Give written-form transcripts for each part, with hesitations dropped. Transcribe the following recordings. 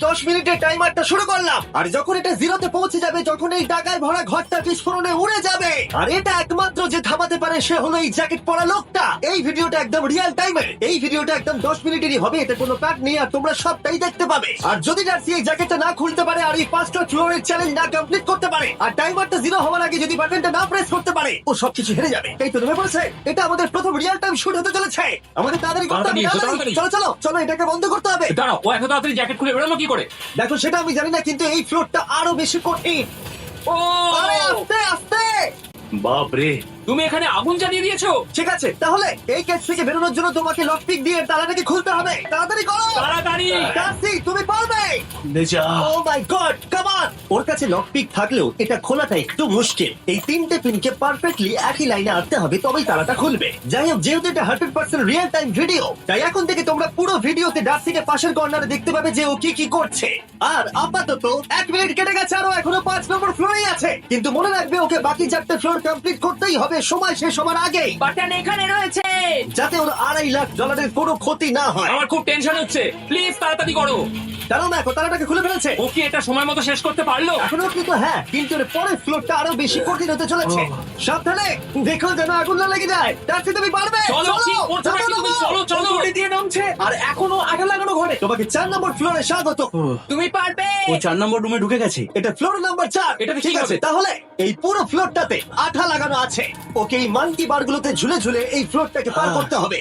10 মিনিটের টাইমারটা শুরু করলাম, আর যখন এটা জিরোতে পৌঁছে যাবে, যখন এই টাকায় ভরা ঘরটা বিস্ফোরণে উড়ে যাবে, আর এটা একমাত্র যে থামাতে পারে সে হলো এই জ্যাকেট পরা লোকটা। এই ভিডিওটা একদম রিয়েল টাইমের, এই ভিডিওটা একদম 10 মিনিটেরই হবে, এতে কোনো প্যাক নেই আর তোমরা সবটাই দেখতে পাবে। আর যদি ডার্সি এই জ্যাকেটটা না খুলতে পারে আর এই 5টা ফ্লোরের চ্যালেঞ্জ না কমপ্লিট করতে পারে আর টাইমারটা জিরো হওয়ার আগে যদি বাটনটা না প্রেস করতে পারে, ও সবকিছু হেরে যাবে। এই তো নেমে পড়েছে, এটা আমাদের প্রথম রিয়েল টাইম শুট হতে চলেছে। আমাদের তাড়াতাড়ি করতে হবে, তাড়াতাড়ি। চলো চলো চলো, এটাকে বন্ধ করতে হবে। দাঁড়াও, ও এত তাড়াতাড়ি জ্যাকেট খুলে বেরোলো কি করে? দেখো সেটা আমি জানি না, কিন্তু এই ফ্লোরটা আরো বেশি কঠিন। ও আরে আস্তে আস্তে। বাপ রে, তুমি এখানে আগুন জ্বালিয়ে দিয়েছো। ঠিক আছে, তাহলে এই কেস থেকে বেরোনোর জন্য তোমাকে লকপিক দিয়ে তালাটাকে খুলতে হবে। তাড়াতাড়ি করো, তাড়াতাড়ি। ডার্সি তুমি পারবে। ও মাই গড, কাম অন। ওর কাছে লকপিক থাকলেও এটা খোলাটা একটু মুশকিল। এই 3টে পিনকে পারফেক্টলি একই লাইনে আনতে হবে, তবেই তালাটা খুলবে। যাই হোক, যেহেতু এটা 100% রিয়েল টাইম ভিডিও, তাই এখন থেকে তোমরা পুরো ভিডিওতে ডার্সিকে পাশের কর্নারে দেখতে পাবে যে ও কি কি করছে। আর আপাতত 1 মিনিট কেটে গেছে, আরো এখনো 5 নম্বর ফ্লোরেই আছে। কিন্তু মনে রাখবে, ওকে বাকি 4টে ফ্লোর কমপ্লিট করতেই হবে সময় শেষ হওয়ার আগেই, বাটন এখানে রয়েছে। যাতে ওর $2.5 লাখ কোনো ক্ষতি না হয়। আমার খুব টেনশন হচ্ছে, প্লিজ তাড়াতাড়ি করো। কারণ দেখো, তালাটাকে খুলে ফেলেছে। ও কি এটা সময় মতো শেষ করতে পারলো? এখনো কিন্তু হ্যাঁ, কিন্তু এর পরের ফ্লোরটা আরো বেশি কঠিন হতে চলেছে। সাবধানে দেখো যেন আগুন না লেগে যায়। ডার্সি তুমি পারবে। চলো, কি করছো নাকি তুমি? চলো চলো। দিয়ে নামছে আর এখনো আঠা লাগানো ঘরে। তোমাকে 4 নম্বর ফ্লোরে স্বাগত। তুমি পারবে। ও 4 নম্বর রুমে ঢুকে গেছে। এটা ফ্লোর নাম্বার 4। এটাতে কি ঠিক আছে, হবে? তাহলে এই পুরো ফ্লোরটাতে আঠা লাগানো আছে। ওকে এই মাঙ্কি বারগুলোতে ঝুলে ঝুলে এই ফ্লোরটাকে পার করতে হবে।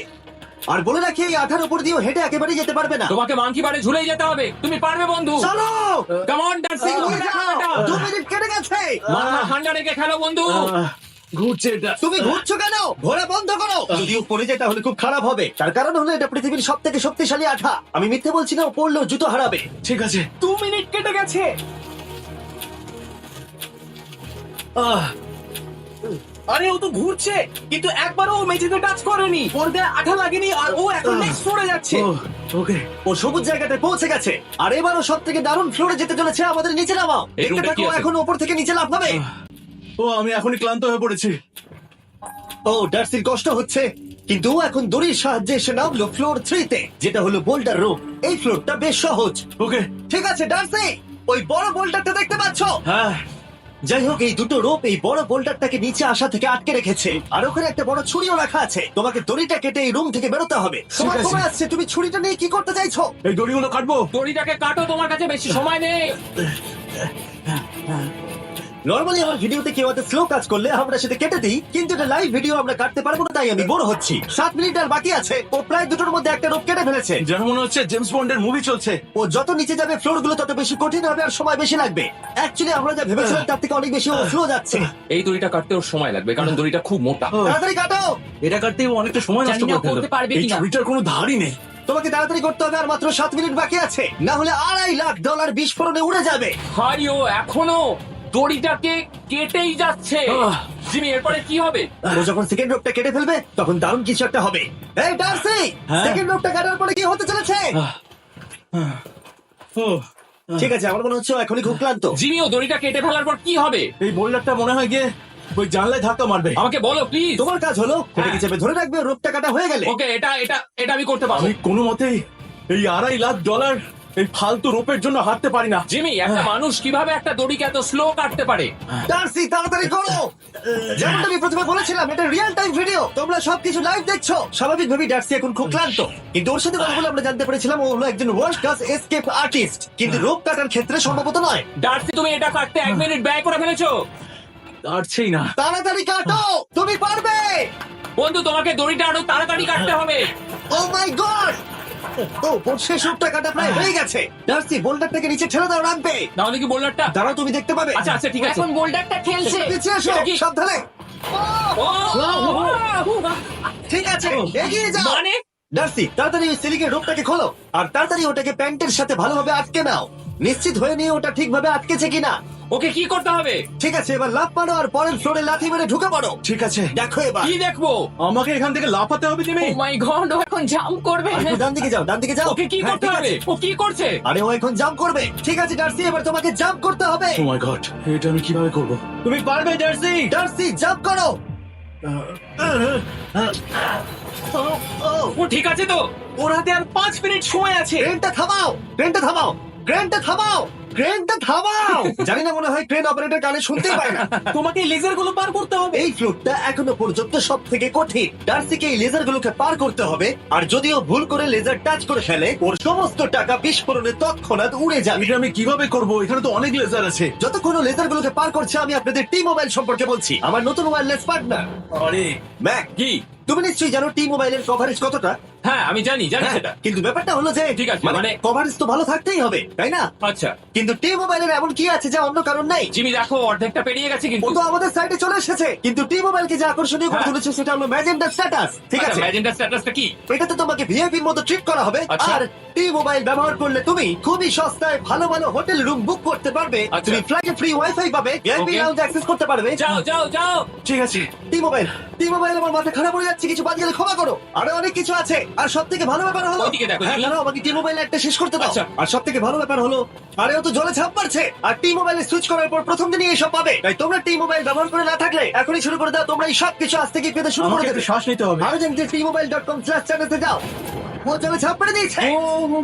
আর বলে রাখি, এই আঠার উপর দিয়েও হেঁটে একেবারেই যেতে পারবে না। তোমাকে মাংকি বারে ঝুলেই যেতে হবে। তুমি পারবে বন্ধু। চলো, কাম অন ডার্সি, তুমি দেখো এটা। 2 মিনিট কেটে গেছে। মাথা ঠান্ডা রেখে খেলো বন্ধু। ঘুরছে এটা। তুমি ঘুরছো কেন? ঘোরা বন্ধ করো। যদিও পড়ে যায় তাহলে খুব খারাপ হবে, তার কারণ হলো এটা পৃথিবীর সব থেকে শক্তিশালী আঠা। আমি মিথ্যে বলছি না, ও পড়লেও জুতো হারাবে। ঠিক আছে। 2 মিনিট কেটে গেছে। আহ, আরে ও তো ঘুরছে, কিন্তু একবারও ও মেঝেতে টাচ করেনি। ওর গায়ে আঠা লাগেনি আর ও এখন নেক্সট ফ্লোরে যাচ্ছে। ও, ওকে। ও সবুজ জায়গাতে পৌঁছে গেছে, আর এবারও সব থেকে দারুণ ফ্লোরে যেতে চলেছে। আমাদের নিচে নামাও। এই দেখতে রুমটা কি থাকো, আছে? এখন ওপর থেকে নিচে লাফাবে। ও, আমি এখনই ক্লান্ত হয়ে পড়েছি। ও, ডার্সির কষ্ট হচ্ছে, কিন্তু ও এখন দড়ির সাহায্যে এসে নামলো ফ্লোর 3-তে, যেটা হলো বোল্ডার রুম। এই ফ্লোরটা বেশ সহজ। ওকে। ঠিক আছে ডার্সি, ওই বড় বোল্ডারটা দেখতে পাচ্ছ? হ্যাঁ। যাই হোক, এই দুটো রোপ এই বড় বোল্ডারটাকে নিচে আসা থেকে আটকে রেখেছে, আর ওখানে একটা বড় ছুরিও রাখা আছে। তোমাকে দড়িটা কেটে এই রুম থেকে বেরোতে হবে। সময় আছে। কমে আসছে, তুমি ছুরিটা নিয়ে কি করতে চাইছো? এই দড়িগুলো কাটবো। দড়িটাকে কাটো, তোমার কাছে বেশি সময় নেই। নরমালি আমার ভিডিওতে কেউ একটা স্লো কাজ করলে আমরা সেটা কেটে দিই, কিন্তু এটা লাইভ ভিডিও আমরা কাটতে পারবো না, তাই আমি বোর হচ্ছি। 7 মিনিট আর বাকি আছে। ও প্রায় দুটোর মধ্যে একটা রোপ কেটে ফেলেছে। যেন মনে হচ্ছে জেমস বন্ডের মুভি চলছে। ও যত নিচে যাবে ফ্লোর গুলো তত বেশি কঠিন হবে আর সময় বেশি লাগবে। অ্যাকচুয়ালি আমরা যা ভেবেছিলাম তার থেকে অনেক বেশি ও স্লো যাচ্ছে। এই দড়িটা কাটতে ওর সময় লাগবে, কারণ দড়িটা খুব মোটা। তাড়াতাড়ি কাটো। এটা কাটতেই ও অনেকটা সময় নষ্ট জানি না করে করতে ফেললো। পারবে এই কিনা। ছুরিটার কোনো ধারই নেই। তোমাকে তাড়াতাড়ি করতে হবে, আর মাত্র 7 মিনিট বাকি আছে, না হলে $2.5 লাখ বিস্ফোরণে উড়ে যাবে। ভাই ও এখনো দড়িটাকে কেটেই যাচ্ছে। আহ। জিমি, এরপরে কি হবে? ও যখন সেকেন্ড রোপটা কেটে ফেলবে তখন দারুণ কিছু একটা হবে। এই ডার্সি, হ্যাঁ? সেকেন্ড রোপটা কাটার পরে কি হতে চলেছে? ও, ঠিক আছে, আমার মনে হচ্ছে ও এখনই খুব ক্লান্ত। জিমি, ও দড়িটা কেটে ফেলার পর কি হবে? এই বোল্ডারটা মনে হয় গিয়ে ওই জানলায় ধাক্কা মারবে। আমাকে বলো প্লিজ। তোমার কাজ হলো হ্যাঁ। এটাকে চেপে ধরে রাখবে, রোপটা কাটা হয়ে গেলে। ওকে, এটা এটা এটা আমি করতে পারবো। আমি কোনো মতেই এই $2.5 লাখ এই ফালতু রোপের জন্য হারতে পারি না। জিমি, একটা মানুষ কিভাবে একটা দড়িকে এত স্লো কাটতে পারে? ডার্সি তাড়াতাড়ি করো। যেমনটা আমি প্রথমে বলেছিলাম, এটা রিয়েল টাইম ভিডিও, তোমরা সবকিছু লাইভ দেখছো। স্বাভাবিকভাবেই ডার্সি এখন খুব ক্লান্ত, কিন্তু ওর সাথে কথা বলে আমরা জানতে পেরেছিলাম ও হলো একজন ওয়ার্ল্ড ক্লাস এসকেপ আর্টিস্ট, কিন্তু রোপ কাটার ক্ষেত্রে সম্ভবত নয়। ডার্সি, তুমি এটা কাটতে 1 মিনিট ব্যয় করে ফেলেছো। পারছেই না। তাড়াতাড়ি কাটো, তুমি পারবে। বন্ধু, তোমাকে দড়িটা আরো তাড়াতাড়ি কাটতে হবে। ও মাই গড! ও, ওর শেষ রূপটা কাটা প্রায় হয়ে গেছে। ডার্সি, বোল্ডারটাকে নিচে ঠেলে দাও, রাখবে। তাহলে কি বোল্ডারটা? দাঁড়াও, তুমি দেখতে পাবে। আচ্ছা আচ্ছা, ঠিক আছে। এখন বোল্ডারটা খেলছে। পিছিয়ে এসো, এটা কি? সাবধানে। ও, ঠিক আছে, এগিয়ে যাও। মানে ডার্সি, তাড়াতাড়ি ওই সিলিংয়ের রূপটাকে খোলো, আর তাড়াতাড়ি ওটাকে প্যান্টের সাথে ভালোভাবে আটকে নাও। নিশ্চিত হয়ে নিয়ে ওটা ঠিকভাবে আটকেছে কিনা। ওকে কি করতে হবে? ঠিক আছে, এবার লাফ মারো আর পরের ফ্লোরে লাথি মেরে ঢুকে পড়ো। ঠিক আছে, দেখো এবার। কি দেখবো? আমাকে এখান থেকে লাফাতে হবে। তুমি ও মাই গড, ও এখন জাম্প করবে। একটু ডান দিকে যাও, ডান দিকে যাও। ওকে কি হ্যাঁ, করতে ঠিক হবে? আছে। ও কি করছে? আরে ও এখন জাম্প করবে। ঠিক আছে ডার্সি, এবার তোমাকে জাম্প করতে হবে। ও মাই গড, এটা আমি কিভাবে করব? তুমি পারবে জার্সি। ডার্সি, জাম্প করো। ও ঠিক আছে তো? ওর হাতে আর 5 মিনিট সময় আছে। ট্রেনটা থামাও, ট্রেনটা থামাও। ক্রেনটা থামাও, ক্রেনটা থামাও। জানি না, মনে হয় ক্রেন অপারেটর কানে শুনতেই পায় না। তোমাকে লেজার গুলো পার করতে হবে। এই ফ্লোরটা এখনো পর্যন্ত সব থেকে কঠিন। ডার্সিকে এই লেজার গুলোকে পার করতে হবে, আর যদিও ভুল করে লেজার টাচ করে ফেলে, ওর সমস্ত টাকা বিস্ফোরণে তৎক্ষণাৎ উড়ে যাবে। এটা আমি কিভাবে করব? এখানে তো অনেক লেজার আছে। যতক্ষণ লেজার গুলোকে পার করছে, আমি আপনাদের টি মোবাইল সম্পর্কে বলছি, আমার নতুন ওয়্যারলেস পার্টনার। আরে ম্যাক, কি? তুমি নিশ্চয়ই জানো টি মোবাইলের কভারেজ কতটা? হ্যাঁ আমি জানি হ্যাঁ, সেটা। কিন্তু ব্যাপারটা হলো যে ঠিক আছে, মানে মানে- কভারেজ তো ভালো থাকতেই হবে, তাই না? আচ্ছা কিন্তু টি মোবাইলের এমন কি আছে যা অন্য কারণ নেই? জিমি দেখো অর্ধেকটা পেরিয়ে গেছে ও কিন্তু। তো আমাদের সাইডে চলে এসেছে, কিন্তু টি মোবাইলকে যে আকর্ষণীয় করে হ্যাঁ। তুলেছে সেটা হলো ম্যাজেন্টা স্ট্যাটাস। ঠিক আছে, ম্যাজেন্টা স্ট্যাটাসটা কি? এটাতে তোমাকে ভিআইপির মতো ট্রিট করা হবে। আচ্ছা। আর টি মোবাইল ব্যবহার করলে তুমি খুবই সস্তায় ভালো ভালো হোটেল রুম বুক করতে পারবে। আচ্ছা। তুমি ফ্লাইটে ফ্রি ওয়াইফাই পাবে, ভিআইপি Okay. লাউঞ্জ অ্যাক্সেস করতে পারবে। যাও যাও যাও। ঠিক আছে, টি মোবাইল আমার মাথা খারাপ হয়ে যাচ্ছে, কিছু বাদ গেলে ক্ষমা করো। আরো অনেক কিছু আছে, আর সব থেকে ভালো ব্যাপার হলো, ওইদিকে দেখো, হ্যাঁ, দেখি। দাঁড়াও, আমাকে টি মোবাইল একটা শেষ করতে দাও। আচ্ছা। আর সব থেকে ভালো ব্যাপার হলো, আরে ও তো জলে ঝাঁপ মারছে, আর টি মোবাইলে সুইচ করার পর প্রথম দিনই এইসব পাবে। তাই তোমরা টি মোবাইল ব্যবহার করে না থাকলে এখনই শুরু করে দাও। তোমরা এই সব কিছু আজ থেকে পেতে শুরু করে আমাকে দেবে। একটু শ্বাস নিতে হবে। আরো জানতে tmobile.com/channel-তে যাও। ও জলে ঝাঁপ মেরে দিয়েছে। ও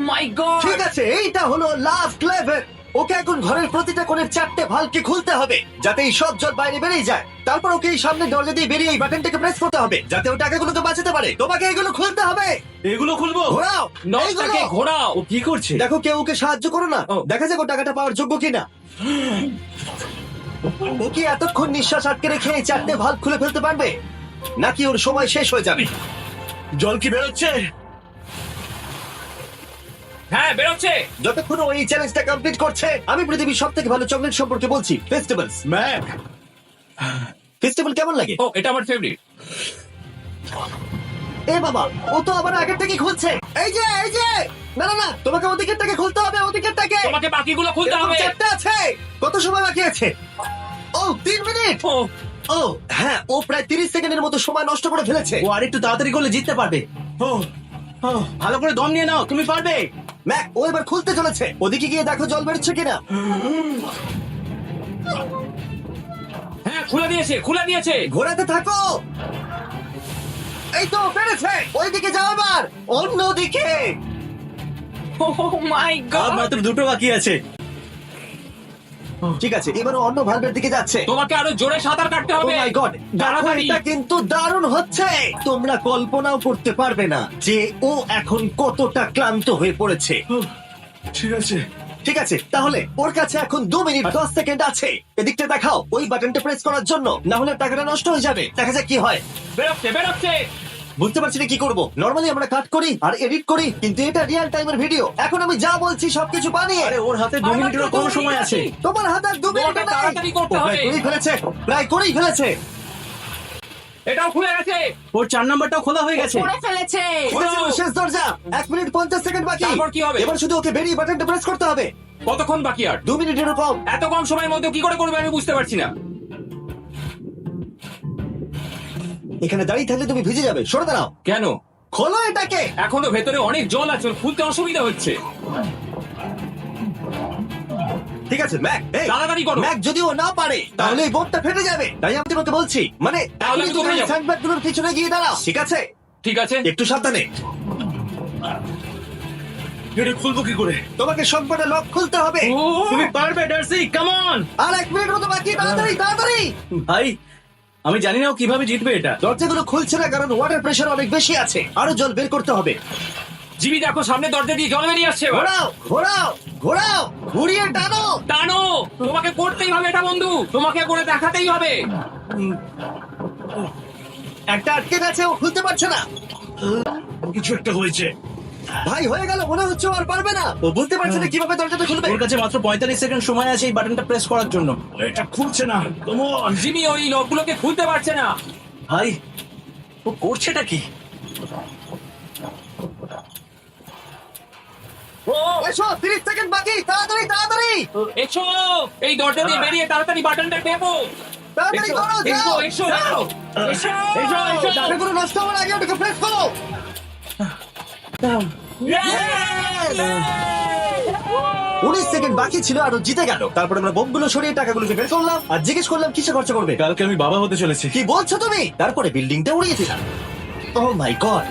মাই গড। ঠিক আছে, এইটা হলো লাস্ট লেভেল। ওকে এখন ঘরের প্রতিটা কোণের 4টে ভালভকে খুলতে হবে, যাতে এই সব জল বাইরে বেরিয়ে যায়। তারপর ওকে এই সামনে দরজা দিয়ে বেরিয়ে এই বাটনটাকে প্রেস করতে হবে, যাতে ও টাকাগুলোকে বাঁচাতে পারে। তোমাকে এগুলো খুলতে হবে। এগুলো খুলবো? ঘোরাও নটটাকে এইগুলো। ঘোরাও। ও কি করছে? দেখো, কেউ ওকে সাহায্য করো না। ও। দেখা যাক ও টাকাটা পাওয়ার যোগ্য কিনা। ও কি এতক্ষণ নিঃশ্বাস আটকে রেখে এই 4টে ভালভ খুলে ফেলতে পারবে, নাকি ওর সময় শেষ হয়ে যাবে? জল কি বেরোচ্ছে? হ্যাঁ বেরোচ্ছে। যতক্ষণ ও এই চ্যালেঞ্জটা কমপ্লিট করছে, আমি পৃথিবীর সব থেকে ভালো চকলেট সম্পর্কে বলছি, ফেস্টিভ্যালস। ম্যাক, ফেস্টিভ্যাল কেমন লাগে? ও এটা আমার ফেভারিট। এ বাবা, ও তো আবার আগের থেকে খুলছে। এই যে না না না, তোমাকে ওদিকেরটাকে খুলতে হবে, ওদিকেরটাকে। তোমাকে বাকিগুলো খুলতে এরকম হবে। 4টে আছে। কত সময় বাকি আছে? ও 3 মিনিট। ও ও হ্যাঁ, ও প্রায় 30 সেকেন্ডের মতো সময় নষ্ট করে ফেলেছে। ও আর একটু তাড়াতাড়ি করলে জিততে পারবে। ও ও, ভালো করে দম নিয়ে নাও, তুমি পারবে। ম্যাক, ও এবার খুলতে চলেছে। ওদিকে গিয়ে দেখো জল বেরোচ্ছে কিনা। হ্যাঁ খুলে দিয়েছে, খুলে দিয়েছে। ঘোরাতে থাকো। এই তো বেড়েছে। ওইদিকে যাও এবার, অন্যদিকে। ও মাই আর গড। মাত্র দুটো বাকি আছে। ঠিক আছে, এবার ও অন্য ভালভের দিকে যাচ্ছে। তোমাকে আরো জোরে সাঁতার কাটতে ও হবে। মাই গড, তাড়াতাড়ি। এটা কিন্তু দারুণ হচ্ছে। তোমরা কল্পনাও করতে পারবে না যে ও এখন কতটা ক্লান্ত হয়ে পড়েছে। ও, ঠিক আছে। ঠিক আছে, তাহলে ওর কাছে এখন 2 মিনিট 10 সেকেন্ড আছে। এদিকটা দেখাও ওই বাটনটা প্রেস করার জন্য, না হলে টাকাটা নষ্ট হয়ে যাবে। দেখা যাক কি হয়। বেরোচ্ছে বেরোচ্ছে। বুঝতে পারছি না কি করব। নরমালি আমরা কাট করি আর এডিট করি, কিন্তু এটা রিয়েল টাইমের ভিডিও। এখন আমি যা বলছি সবকিছু বানিয়ে। আরে ওর হাতে 2 মিনিটেরও কম সময় আছে। তোমার হাতে আর 2 মিনিট তোমাকে তাড়াতাড়ি করতে হবে। প্রায় করেই ফেলেছে। এটাও খুলে গেছে। ওর 4 নাম্বারটাও খোলা হয়ে গেছে। করে ফেলেছে। এটা ছিল শেষ দরজা। 1 মিনিট 50 সেকেন্ড বাকি। তারপর কি হবে? এবার শুধু ওকে বেরিয়ে বাটনটা প্রেস করতে হবে। কতক্ষণ বাকি আর? 2 মিনিটেরও কম। এত কম সময়ের মধ্যে কি করে করবে আমি বুঝতে পারছি না। এখানে দাঁড়িয়ে থাকলে তুমি ভিজে যাবে, সরে দাঁড়াও। কেন? খোলো এটাকে। এখনো ভেতরে অনেক জল আছে, ওর খুলতে অসুবিধা হচ্ছে। ঠিক আছে ম্যাক, এই তাড়াতাড়ি করো। ম্যাক, যদি ও না পারে তাহলে এই বোর্ডটা ফেটে যাবে। তাই আমি তোমাকে বলছি, মানে তাহলে এখনই আমি তুমি কোথায় যাবো? স্যান্ডব্যাগগুলোর পিছনে গিয়ে দাঁড়াও, ঠিক আছে? ঠিক আছে। একটু সাবধানে। এটা খুলবো কি করে? তোমাকে সবকটা লক খুলতে হবে। ও, তুমি পারবে ডার্সি, কাম অন। আর 1 মিনিট মতো বাকি, তাড়াতাড়ি তাড়াতাড়ি। ভাই, আমি জানি না ও কিভাবে জিতবে এটা। দরজাগুলো খুলছে না কারণ ওয়াটার প্রেশার অনেক বেশি আছে। আরো জল বের করতে হবে। জিমি দেখো সামনে দরজা দিয়ে জল বেরিয়ে আসছে। এবার ঘোরাও ঘোরাও ঘোরাও, ঘুরিয়ে টানো। টানো। তোমাকে করতেই হবে এটা বন্ধু, তোমাকে করে দেখাতেই হবে। একটা আটকে গেছে, ও খুলতে পারছে না। কিছু একটা হয়েছে। ভাই হয়ে গেল, মনে হচ্ছে ও আর পারবে না। ও বুঝতে পারছে না কিভাবে দরজাটা খুলবে। ওর কাছে মাত্র 45 সেকেন্ড সময় আছে এই বাটনটা প্রেস করার জন্য। এটা খুলছে না। কমন। জিমি ওই লকগুলোকে খুলতে পারছে না। ভাই, ও করছেটা কি? ও এসো, 30 সেকেন্ড বাকি, তাড়াতাড়ি তাড়াতাড়ি এসো, এই দরজা দিয়ে বেরিয়ে তাড়াতাড়ি বাটনটা টেপো। তাড়াতাড়ি এসো করো, এসো যাও, এসো যাও। এসো এসো এসো। টাকাগুলো নষ্ট হওয়ার আগে ওটাকে প্রেস করো। Yes! 19 সেকেন্ড বাকি ছিল আর ও জিতে গেল। তারপর আমরা বোমগুলো সরিয়ে টাকাগুলোকে বের করলাম আর জিজ্ঞেস করলাম কিসে খরচা করবে। কালকে আমি বাবা হতে চলেছি। কি বলছো তুমি? তারপরে বিল্ডিংটা উড়িয়ে দিলাম। ও মাই গড,